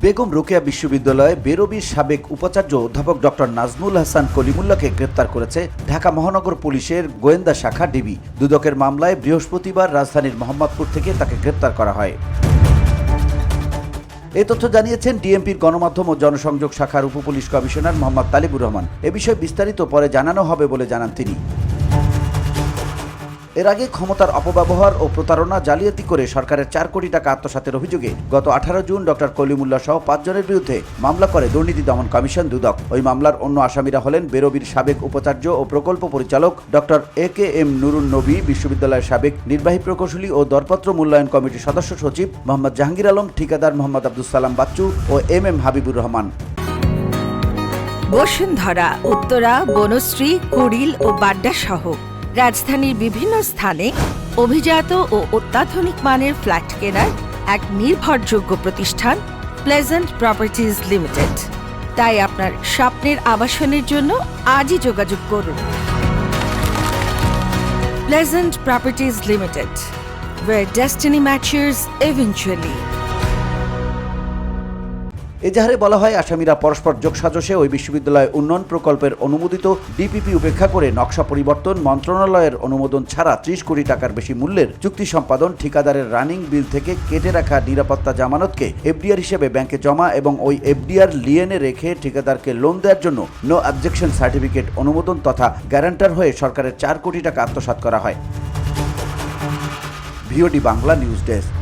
বেগম রোকেয়া বিশ্ববিদ্যালয়ে বেরবির সাবেক উপাচার্য অধ্যাপক ডক্টর নাজমুল হাসান কলিমুল্লাহকে গ্রেপ্তার করেছে ঢাকা মহানগর পুলিশের গোয়েন্দা শাখা ডিবি। দুদকের মামলায় বৃহস্পতিবার রাজধানীর মোহাম্মদপুর থেকে তাকে গ্রেপ্তার করা হয়। এই তথ্য জানিয়েছেন ডিএমপির গণমাধ্যম ও জনসংযোগ শাখার উপপুলিশ কমিশনার মোহাম্মদ তালিবুর রহমান। এ বিষয়ে বিস্তারিত পরে জানানো হবে বলে জানান তিনি। এর আগে ক্ষমতার অপব্যবহার ও প্রতারণা জালিয়াতি করে সরকারের 4 কোটি টাকা আত্মসাতের অভিযোগে গত 18 জুন ডক্টর কলিমুল্লাহ সহ 5 জনের বিরুদ্ধে মামলা করে দুর্নীতি দমন কমিশন দুদক। ওই মামলার অন্য আসামিরা হলেন বেরবির সাবেক উপাচার্য ও প্রকল্প পরিচালক ডক্টর এ.কে.এম. নুরুন নবী, বিশ্ববিদ্যালয়ের সাবেক নির্বাহী প্রকৌশলী ও দরপত্র মূল্যায়ন কমিটির সদস্য সচিব মোহাম্মদ জাহাঙ্গীর আলম, ঠিকাদার মোহাম্মদ আব্দুস সালাম বাচ্চু ও এম হাবিবুর রহমান। বসুন্ধরা, উত্তরা, বনশ্রী, কুড়িল ও বাড্ডা সহ রাজধানীর বিভিন্ন স্থানে অভিজাত ও অত্যাধুনিক মানের ফ্ল্যাট কেনার এক নির্ভরযোগ্য প্রতিষ্ঠান প্লেজেন্ট প্রপার্টিজ লিমিটেড। তাই আপনার স্বপ্নের আবাসনের জন্য আজই যোগাযোগ করুন। Pleasant properties limited, where destiny matches eventually. এজাহারে বলা হয়, আসামিরা পরস্পর যোগসাজশে ওই বিশ্ববিদ্যালয় উন্নয়ন প্রকল্পের অনুমোদিত ডিপিপি উপেক্ষা করে নকশা পরিবর্তন, মন্ত্রণালয়ের অনুমোদন ছাড়া 30 কোটি টাকার বেশি মূল্যের চুক্তি সম্পাদন, ঠিকাদারের রানিং বিল থেকে কেটে রাখা নিরাপত্তা জামানতকে এফডিআর হিসেবে ব্যাংকে জমা এবং ওই এফডিআর লিয়েনে রেখে ঠিকাদারকে লোন দেওয়ার জন্য নো অবজেকশন সার্টিফিকেট অনুমোদন তথা গ্যারান্টার হয়ে সরকারের 4 কোটি টাকা আত্মসাৎ করা হয়। VOD Bangla news desk.